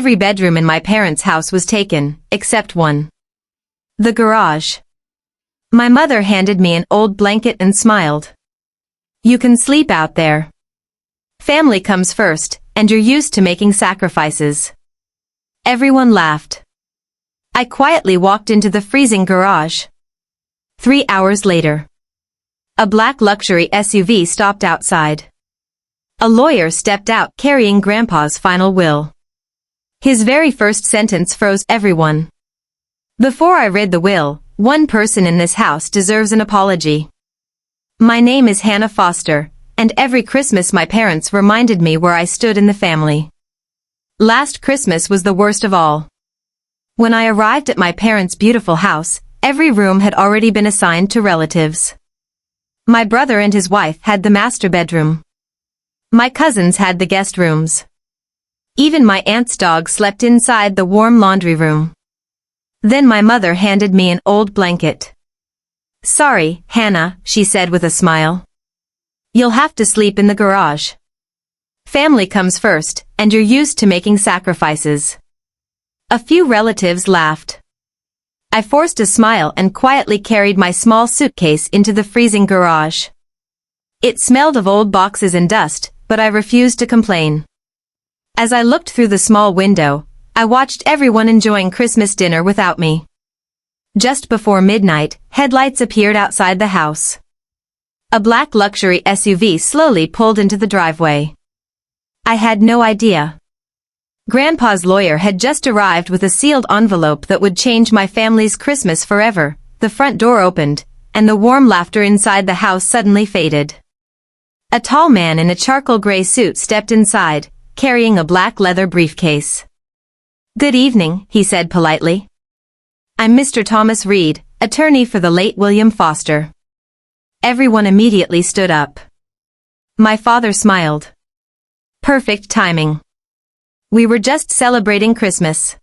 Every bedroom in my parents' house was taken, except one. The garage. My mother handed me an old blanket and smiled. You can sleep out there. Family comes first, and you're used to making sacrifices. Everyone laughed. I quietly walked into the freezing garage. 3 hours later. A black luxury SUV stopped outside. A lawyer stepped out carrying Grandpa's final will. His very first sentence froze everyone. Before I read the will, one person in this house deserves an apology. My name is Hannah Foster, and every Christmas my parents reminded me where I stood in the family. Last Christmas was the worst of all. When I arrived at my parents' beautiful house, every room had already been assigned to relatives. My brother and his wife had the master bedroom. My cousins had the guest rooms. Even my aunt's dog slept inside the warm laundry room. Then my mother handed me an old blanket. Sorry, Hannah, she said with a smile. You'll have to sleep in the garage. Family comes first, and you're used to making sacrifices. A few relatives laughed. I forced a smile and quietly carried my small suitcase into the freezing garage. It smelled of old boxes and dust, but I refused to complain. As I looked through the small window, I watched everyone enjoying Christmas dinner without me. Just before midnight, headlights appeared outside the house. A black luxury SUV slowly pulled into the driveway. I had no idea. Grandpa's lawyer had just arrived with a sealed envelope that would change my family's Christmas forever. The front door opened, and the warm laughter inside the house suddenly faded. A tall man in a charcoal gray suit stepped inside, carrying a black leather briefcase. Good evening, he said politely. I'm Mr. Thomas Reed, attorney for the late William Foster. Everyone immediately stood up. My father smiled. Perfect timing. We were just celebrating Christmas.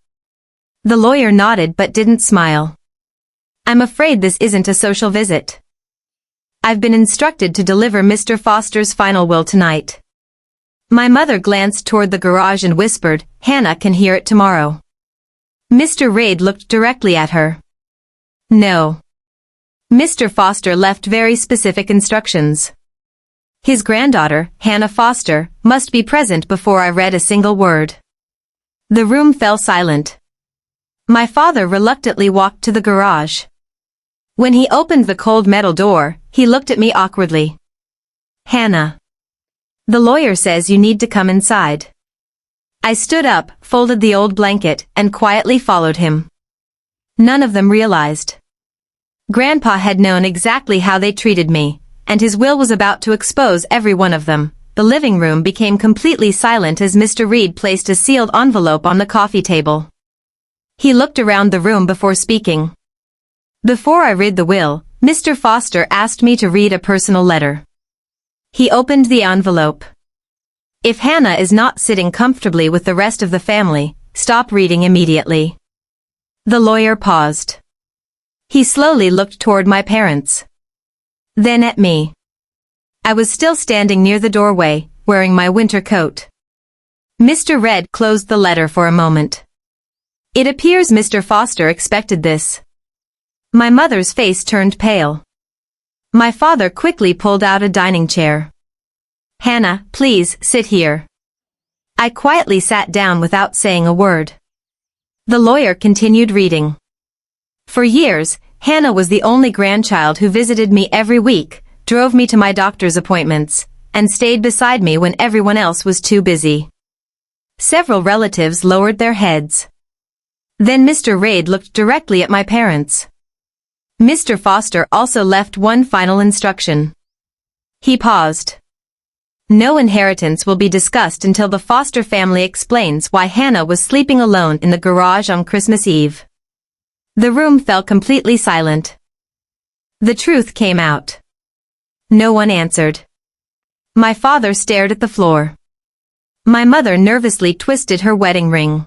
The lawyer nodded but didn't smile. I'm afraid this isn't a social visit. I've been instructed to deliver Mr. Foster's final will tonight. My mother glanced toward the garage and whispered, Hannah can hear it tomorrow. Mr. Reid looked directly at her. No. Mr. Foster left very specific instructions. His granddaughter, Hannah Foster, must be present before I read a single word. The room fell silent. My father reluctantly walked to the garage. When he opened the cold metal door, he looked at me awkwardly. Hannah. The lawyer says you need to come inside. I stood up, folded the old blanket, and quietly followed him. None of them realized. Grandpa had known exactly how they treated me, and his will was about to expose every one of them. The living room became completely silent as Mr. Reed placed a sealed envelope on the coffee table. He looked around the room before speaking. Before I read the will, Mr. Foster asked me to read a personal letter. He opened the envelope. If Hannah is not sitting comfortably with the rest of the family, stop reading immediately. The lawyer paused. He slowly looked toward my parents. Then at me. I was still standing near the doorway, wearing my winter coat. Mr. Red closed the letter for a moment. It appears Mr. Foster expected this. My mother's face turned pale. My father quickly pulled out a dining chair. Hannah, please, sit here. I quietly sat down without saying a word. The lawyer continued reading. For years, Hannah was the only grandchild who visited me every week, drove me to my doctor's appointments, and stayed beside me when everyone else was too busy. Several relatives lowered their heads. Then Mr. Reid looked directly at my parents. Mr. Foster also left one final instruction. He paused. No inheritance will be discussed until the Foster family explains why Hannah was sleeping alone in the garage on Christmas Eve. The room fell completely silent. The truth came out. No one answered. My father stared at the floor. My mother nervously twisted her wedding ring.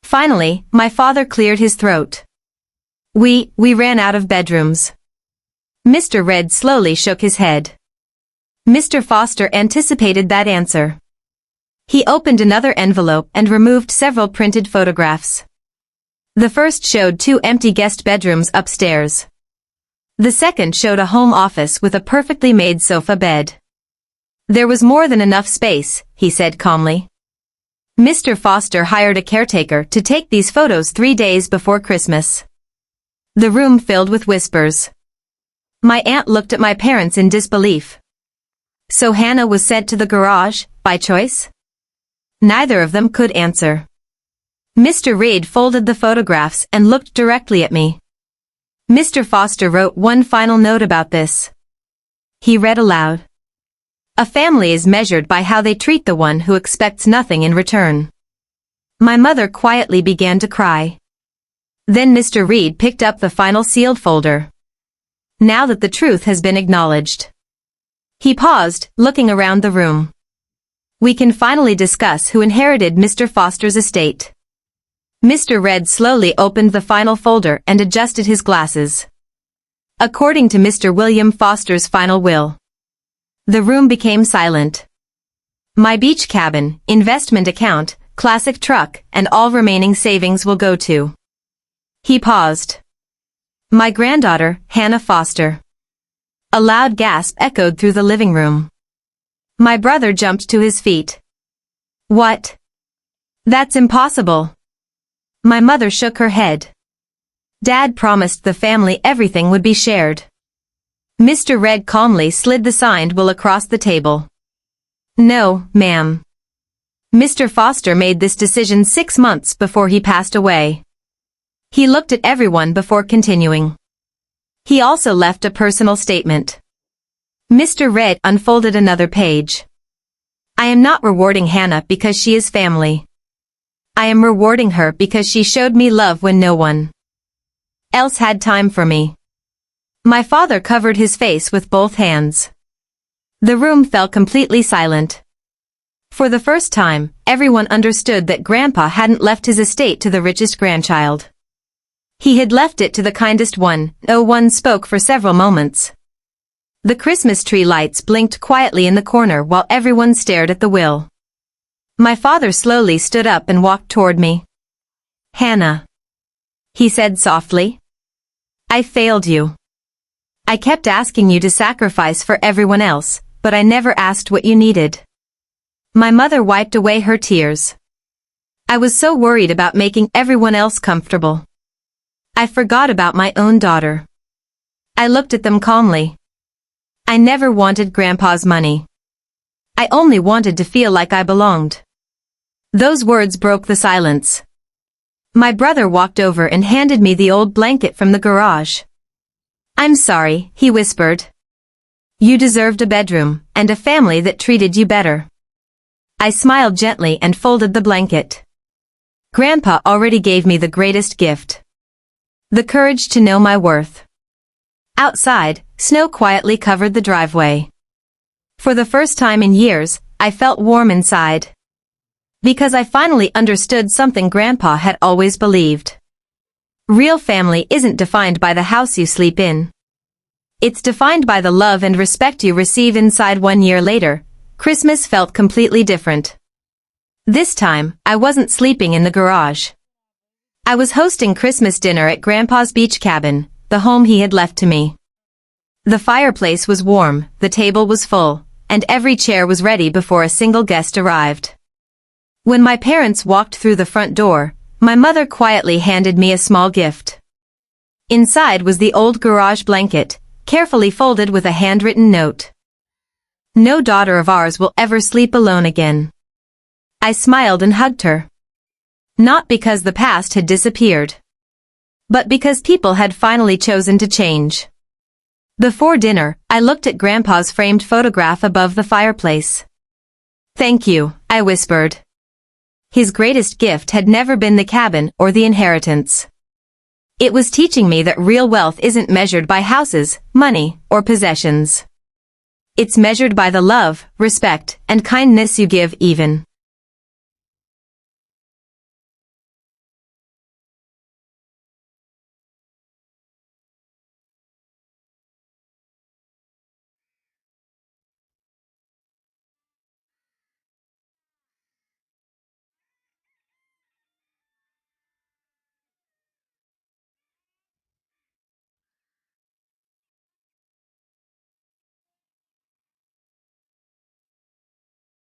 Finally, my father cleared his throat. We ran out of bedrooms. Mr. Red slowly shook his head. Mr. Foster anticipated that answer. He opened another envelope and removed several printed photographs. The first showed 2 empty guest bedrooms upstairs. The second showed a home office with a perfectly made sofa bed. There was more than enough space, he said calmly. Mr. Foster hired a caretaker to take these photos 3 days before Christmas. The room filled with whispers. My aunt looked at my parents in disbelief. So Hannah was sent to the garage, by choice? Neither of them could answer. Mr. Reed folded the photographs and looked directly at me. Mr. Foster wrote one final note about this. He read aloud. A family is measured by how they treat the one who expects nothing in return. My mother quietly began to cry. Then Mr. Reed picked up the final sealed folder. Now that the truth has been acknowledged. He paused, looking around the room. We can finally discuss who inherited Mr. Foster's estate. Mr. Red slowly opened the final folder and adjusted his glasses. According to Mr. William Foster's final will. The room became silent. My beach cabin, investment account, classic truck, and all remaining savings will go to. He paused. My granddaughter, Hannah Foster. A loud gasp echoed through the living room. My brother jumped to his feet. What? That's impossible. My mother shook her head. Dad promised the family everything would be shared. Mr. Red calmly slid the signed will across the table. No, ma'am. Mr. Foster made this decision 6 months before he passed away. He looked at everyone before continuing. He also left a personal statement. Mr. Red unfolded another page. I am not rewarding Hannah because she is family. I am rewarding her because she showed me love when no one else had time for me. My father covered his face with both hands. The room fell completely silent. For the first time, everyone understood that Grandpa hadn't left his estate to the richest grandchild. He had left it to the kindest one. No one spoke for several moments. The Christmas tree lights blinked quietly in the corner while everyone stared at the will. My father slowly stood up and walked toward me. Hannah, he said softly. I failed you. I kept asking you to sacrifice for everyone else, but I never asked what you needed. My mother wiped away her tears. I was so worried about making everyone else comfortable. I forgot about my own daughter. I looked at them calmly. I never wanted Grandpa's money. I only wanted to feel like I belonged. Those words broke the silence. My brother walked over and handed me the old blanket from the garage. I'm sorry, he whispered. You deserved a bedroom, and a family that treated you better. I smiled gently and folded the blanket. Grandpa already gave me the greatest gift. The courage to know my worth. Outside, snow quietly covered the driveway. For the first time in years, I felt warm inside. Because I finally understood something Grandpa had always believed. Real family isn't defined by the house you sleep in. It's defined by the love and respect you receive inside. 1 year later, Christmas felt completely different. This time, I wasn't sleeping in the garage. I was hosting Christmas dinner at Grandpa's beach cabin, the home he had left to me. The fireplace was warm, the table was full, and every chair was ready before a single guest arrived. When my parents walked through the front door, my mother quietly handed me a small gift. Inside was the old garage blanket, carefully folded with a handwritten note. No daughter of ours will ever sleep alone again. I smiled and hugged her. Not because the past had disappeared, but because people had finally chosen to change. Before dinner, I looked at Grandpa's framed photograph above the fireplace. Thank you, I whispered. His greatest gift had never been the cabin or the inheritance. It was teaching me that real wealth isn't measured by houses, money, or possessions. It's measured by the love, respect, and kindness you give even